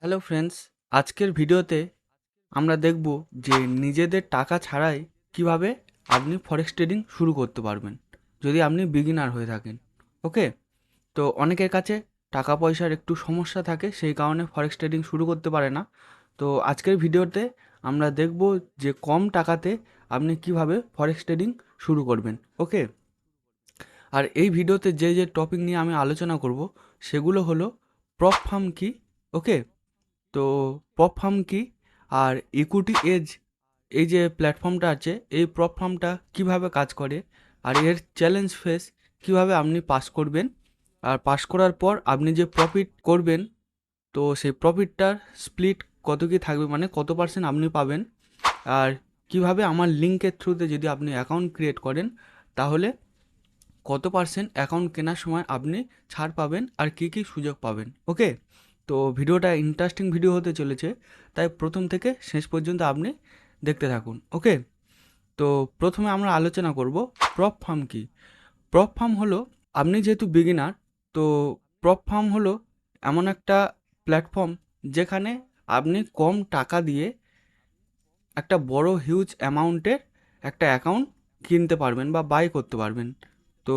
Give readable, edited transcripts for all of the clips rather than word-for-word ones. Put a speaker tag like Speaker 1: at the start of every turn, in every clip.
Speaker 1: Hello friends, আজকের ভিডিওতে আমরা দেখব যে নিজেদের টাকা ছাড়াই কিভাবে আপনি ফরেক্স ট্রেডিং শুরু করতে পারবেন যদি আপনি বিগিনার হয়ে থাকেন। ওকে, তো অনেকের কাছে টাকা পয়সার একটু সমস্যা থাকে, সেই কারণে ফরেক্স ট্রেডিং শুরু করতে পারে না। তো আজকের ভিডিওতে আমরা দেখব যে কম টাকাতে আপনি কিভাবে ফরেক্স ট্রেডিং শুরু করবেন। ওকে, আর এই ভিডিওতে যে যে টপিক নিয়ে আমি আলোচনা করব সেগুলো হলো প্রপ ফার্ম কি, ওকে, তো প্রপ ফার্ম কি, আর ইকুইটি এজ এই যে প্ল্যাটফর্মটা আছে এই প্রপ ফার্মটা কীভাবে কাজ করে, আর এর চ্যালেঞ্জ ফেস কীভাবে আপনি পাস করবেন, আর পাস করার পর আপনি যে প্রফিট করবেন তো সেই প্রফিটটার স্প্লিট কত কী থাকবে, মানে কত পার্সেন্ট আপনি পাবেন, আর কিভাবে আমার লিঙ্কের থ্রুতে যদি আপনি অ্যাকাউন্ট ক্রিয়েট করেন তাহলে কত পার্সেন্ট অ্যাকাউন্ট কেনার সময় আপনি ছাড় পাবেন, আর কী কী সুযোগ পাবেন। ওকে, তো ভিডিওটা ইন্টারেস্টিং ভিডিও হতে চলেছে, তাই প্রথম থেকে শেষ পর্যন্ত আপনি দেখতে থাকুন। ওকে, তো প্রথমে আমরা আলোচনা করব প্রপ ফার্ম কি। প্রপ ফার্ম হলো, আপনি যেহেতু বিগিনার, তো প্রপ ফার্ম হলো এমন একটা প্ল্যাটফর্ম যেখানে আপনি কম টাকা দিয়ে একটা বড় হিউজ অ্যামাউন্টের একটা অ্যাকাউন্ট কিনতে পারবেন বা বাই করতে পারবেন। তো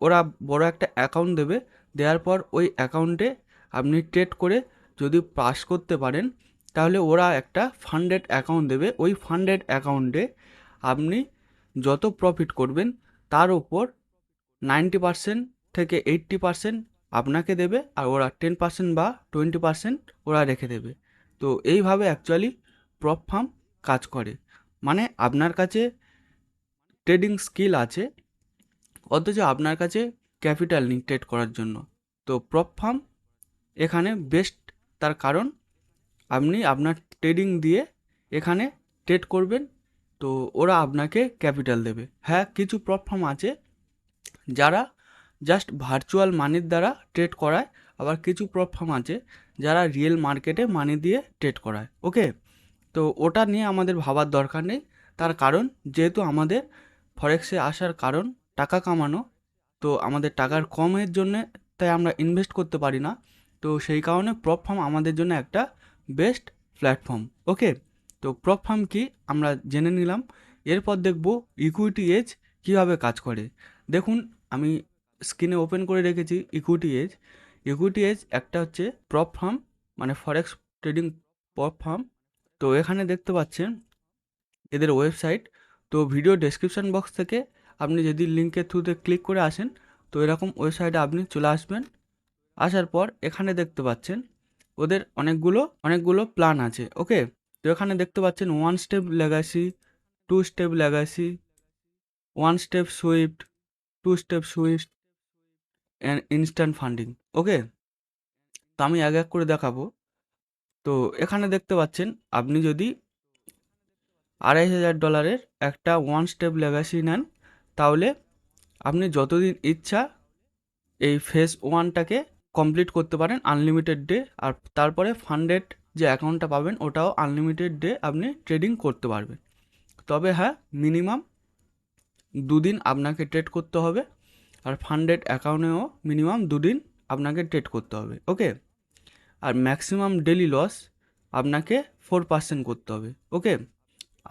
Speaker 1: ওরা বড় একটা অ্যাকাউন্ট দেবে, দেওয়ার পর ওই অ্যাকাউন্টে আপনি ট্রেড করে যদি পাস করতে পারেন তাহলে ওরা একটা ফান্ডেড অ্যাকাউন্ট দেবে। ওই ফান্ডেড অ্যাকাউন্টে আপনি যত প্রফিট করবেন তার উপর 90% থেকে 80% আপনাকে দেবে, আর ওরা 10% বা 20% ওরা রেখে দেবে। তো এইভাবে অ্যাকচুয়ালি প্রপ ফার্ম কাজ করে, মানে আপনার কাছে ট্রেডিং স্কিল আছে অথচ আপনার কাছে ক্যাপিটাল নেই ট্রেড করার জন্য। তো প্রপ ফার্ম এখানে বেস্ট, তার কারণ আপনি আপনার ট্রেডিং দিয়ে এখানে ট্রেড করবেন, তো ওরা আপনাকে ক্যাপিটাল দেবে। হ্যাঁ, কিছু প্রপ ফার্ম আছে যারা জাস্ট ভার্চুয়াল মানির দ্বারা ট্রেড করায়, আবার কিছু প্রপ ফার্ম আছে যারা রিয়েল মার্কেটে মানি দিয়ে ট্রেড করায়। ওকে, তো ওটা নিয়ে আমাদের ভাবার দরকার নেই, তার কারণ যেহেতু আমাদের ফরেক্সে আসার কারণ টাকা কামানো, তো আমাদের টাকার কমের জন্যে তাই আমরা ইনভেস্ট করতে পারি না। তো সেই কারণে প্রপ ফার্ম আমাদের জন্য একটা বেস্ট প্ল্যাটফর্ম। ওকে, তো প্রপ ফার্ম কি আমরা জেনে নিলাম, এরপর দেখব ইকুইটি এজ কীভাবে কাজ করে। দেখুন, আমি স্ক্রিনে ওপেন করে রেখেছি ইকুইটি এজ। ইকুইটি এজ একটা হচ্ছে প্রপ ফার্ম, মানে ফরেক্স ট্রেডিং প্রপ ফার্ম। তো এখানে দেখতে পাচ্ছেন এদের ওয়েবসাইট। তো ভিডিও ডেসক্রিপশন বক্স থেকে আপনি যদি লিঙ্কের থ্রুতে ক্লিক করে আসেন তো এরকম ওয়েবসাইটে আপনি চলে আসবেন। আসার পর এখানে দেখতে পাচ্ছেন ওদের অনেকগুলো অনেকগুলো প্ল্যান আছে। ওকে, তো এখানে দেখতে পাচ্ছেন 1 step legacy, 2 step legacy, 1 step swift, 2 step swift and instant funding. Okay, তো আমি এক এক করে দেখাবো। তো এখানে দেখতে পাচ্ছেন আপনি যদি $2500 একটা 1 স্টেপ লেগাসি নেন তাহলে আপনি যতদিন ইচ্ছা এই ফেজ ওয়ানটাকে কমপ্লিট করতে পারেন, আনলিমিটেড ডে। আর তারপরে ফান্ডেড যে অ্যাকাউন্টটা পাবেন ওটাও আনলিমিটেড ডে আপনি ট্রেডিং করতে পারবেন। তবে হ্যাঁ, মিনিমাম 2 দিন আপনাকে ট্রেড করতে হবে, আর ফান্ডেড অ্যাকাউন্টেও মিনিমাম 2 দিন আপনাকে ট্রেড করতে হবে। ওকে, আর ম্যাক্সিমাম ডেলি লস আপনাকে 4% করতে হবে। ওকে,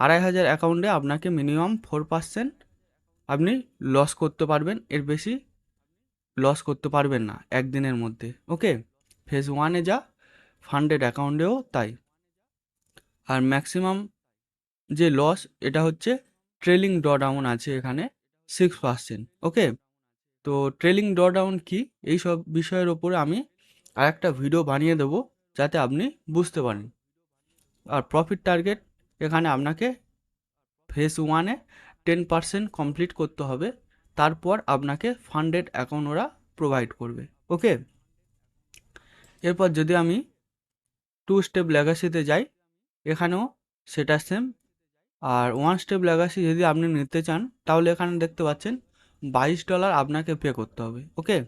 Speaker 1: 2500 অ্যাকাউন্টে আপনাকে মিনিমাম 4% আপনি লস করতে পারবেন, এর বেশি লস করতে পারবেন না একদিনের মধ্যে। ওকে, ফেজ ওয়ানে যা ফান্ডেড অ্যাকাউন্টেও তাই। আর ম্যাক্সিমাম যে লস এটা হচ্ছে ট্রেলিং ড্রডাউন আছে এখানে 6%। ওকে, তো ট্রেলিং ড্রডাউন কি এই সব বিষয়ের ওপরে আমি আরেকটা ভিডিও বানিয়ে দেবো যাতে আপনি বুঝতে পারেন। আর প্রফিট টার্গেট এখানে আপনাকে ফেজ ওয়ানে 10% কমপ্লিট করতে হবে, তারপর আপনাকে ফান্ডেড অ্যাকাউন্ট ওরা প্রোভাইড করবে। ওকে, এরপর যদি আমি 2 স্টেপ লেগাসিতে যাই এখানেও সেটা সেম। আর 1 স্টেপ লেগাসি যদি আপনি নিতে চান তাহলে এখানে দেখতে পাচ্ছেন $22 আপনাকে পে করতে হবে। ওকে,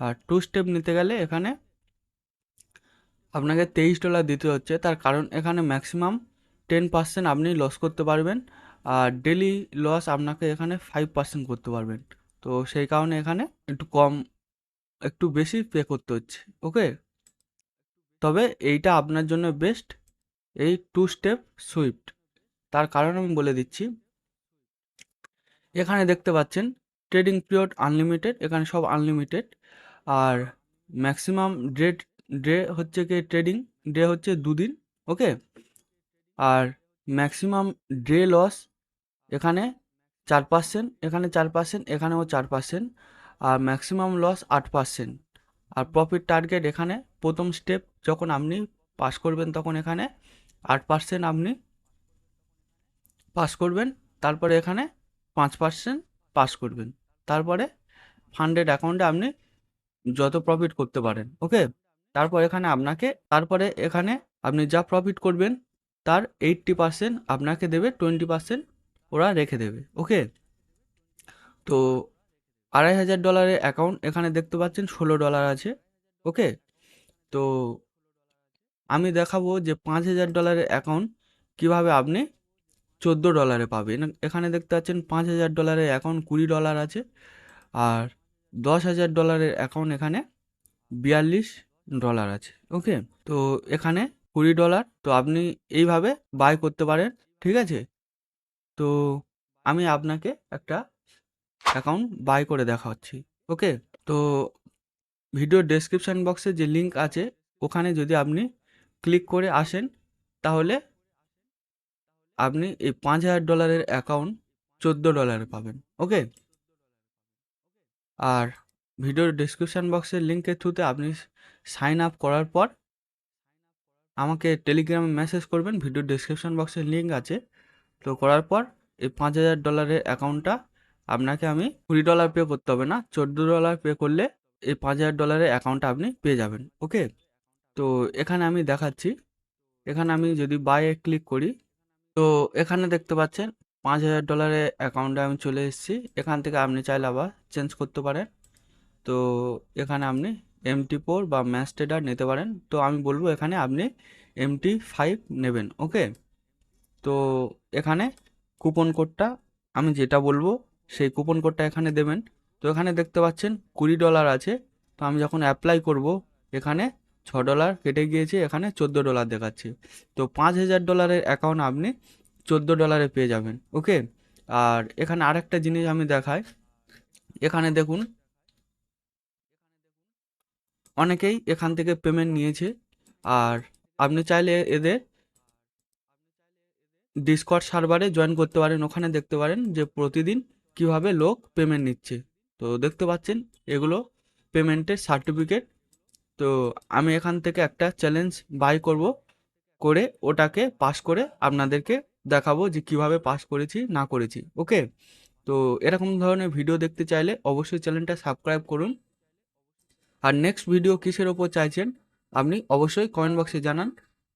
Speaker 1: আর 2 স্টেপ নিতে গেলে এখানে আপনাকে $23 দিতে হচ্ছে, তার কারণ এখানে ম্যাক্সিমাম 10% আপনি লস করতে পারবেন, আর ডেলি লস আপনাকে এখানে 5% করতে পারবেন। তো সেই কারণে এখানে একটু কম, একটু বেশি পে করতে হচ্ছে। ওকে, তবে এইটা আপনার জন্য বেস্ট, এই 2 স্টেপ সুইফট। তার কারণ আমি বলে দিচ্ছি। এখানে দেখতে পাচ্ছেন ট্রেডিং পিরিয়ড আনলিমিটেড, এখানে সব আনলিমিটেড। আর ম্যাক্সিমাম ডে হচ্ছে কি ট্রেডিং ডে হচ্ছে 2 দিন, ওকে। আর ম্যাক্সিমাম ডে লস এখানে 4%, এখানে 4%, এখানেও 4%। আর ম্যাক্সিমাম লস 8%। আর প্রফিট টার্গেট এখানে প্রথম স্টেপ যখন আপনি পাস করবেন তখন এখানে 8% আপনি পাস করবেন, তারপরে এখানে 5% পাস করবেন, তারপরে ফান্ডেড অ্যাকাউন্টে আপনি যত প্রফিট করতে পারেন, ওকে। তারপরে এখানে আপনি যা প্রফিট করবেন তার 80% আপনাকে দেবে, 20% ওরা রেখে দেবে, ওকে। তো $2500 অ্যাকাউন্ট এখানে দেখতে পাচ্ছেন $16 আছে, ওকে। তো আমি দেখাবো যে $5000 অ্যাকাউন্ট কিভাবে আপনি $14 পাবেন। এখানে দেখতে পাচ্ছেন $5000 অ্যাকাউন্ট $20 আছে, আর $10,000 অ্যাকাউন্ট এখানে $42 আছে, ওকে। তো এখানে $20, তো আপনি এইভাবে বাই করতে পারেন, ঠিক আছে। তো আমি আপনাকে একটা অ্যাকাউন্ট বাই করে দেখাচ্ছি, ওকে। তো ভিডিও ডেসক্রিপশন বক্সে যে লিঙ্ক আছে ওখানে যদি আপনি ক্লিক করে আসেন তাহলে আপনি এই $5000 অ্যাকাউন্ট $14 পাবেন, ওকে। আর ভিডিওর ডেসক্রিপশন বক্সের লিঙ্কের থ্রুতে আপনি সাইন আপ করার পর আমাকে টেলিগ্রামে মেসেজ করবেন, ভিডিও ডেসক্রিপশন বক্সের লিঙ্ক আছে। তো করার পর এই $5000 অ্যাকাউন্টটা আপনাকে আমি $20 পে করতে হবে না, $14 পে করলে এই $5000 অ্যাকাউন্টটা আপনি পেয়ে যাবেন, ওকে। তো এখানে আমি দেখাচ্ছি, এখানে আমি যদি বাইয়ে ক্লিক করি তো এখানে দেখতে পাচ্ছেন $5000 অ্যাকাউন্টে আমি চলে এসেছি। এখান থেকে আপনি চাইলে আবার চেঞ্জ করতে পারেন। তো এখানে আপনি MT4 বা ম্যাচ ট্রেডার নিতে পারেন। তো আমি বলবো এখানে আপনি MT5 নেবেন, ওকে। তো এখানে কুপন কোডটা আমি যেটা বলবো সেই কুপন কোডটা এখানে দেবেন। তো এখানে দেখতে পাচ্ছেন $20 আছে। তো আমি যখন অ্যাপ্লাই করব এখানে $6 কেটে গিয়েছে, এখানে $14 দেখাচ্ছে। তো $5000 অ্যাকাউন্ট আপনি $14 পেয়ে যাবেন, ওকে। আর এখানে আরেকটা জিনিস আমি দেখাই, এখানে দেখুন অনেকেই এখান থেকে পেমেন্ট নিয়েছে। আর আপনি চাইলে এদের ডিসকর্ড সার্ভারে জয়েন করতে পারেন, ওখানে দেখতে পারেন যে প্রতিদিন কিভাবে লোক পেমেন্ট নিচ্ছে। তো দেখতে পাচ্ছেন এগুলো পেমেন্টের সার্টিফিকেট। তো আমি এখান থেকে একটা চ্যালেঞ্জ বাই করব, করে ওটাকে পাস করে আপনাদেরকে দেখাবো যে কিভাবে পাস করেছি না করেছি, ওকে। তো এরকম ধরনের ভিডিও দেখতে চাইলে অবশ্যই চ্যানেলটা সাবস্ক্রাইব করুন। আর নেক্সট ভিডিও কিসের ওপর চাইছেন আপনি অবশ্যই কমেন্ট বক্সে জানান।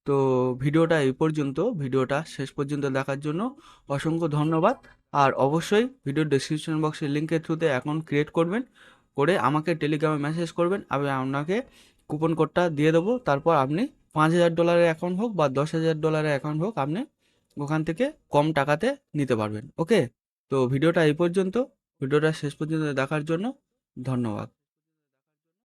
Speaker 1: তো ভিডিওটা এই পর্যন্ত, ভিডিওটা শেষ পর্যন্ত দেখার জন্য অসংখ্য ধন্যবাদ। আর অবশ্যই ভিডিও ডেসক্রিপশন বক্সের লিঙ্কের থ্রুতে অ্যাকাউন্ট ক্রিয়েট করবেন, করে আমাকে টেলিগ্রামে মেসেজ করবেন, আমি আপনাকে কুপন কোডটা দিয়ে দেবো। তারপর আপনি $5000 অ্যাকাউন্ট হোক বা $10,000 অ্যাকাউন্ট হোক আপনি ওখান থেকে কম টাকাতে নিতে পারবেন, ওকে। তো ভিডিওটা এই পর্যন্ত, ভিডিওটা শেষ পর্যন্ত দেখার জন্য ধন্যবাদ।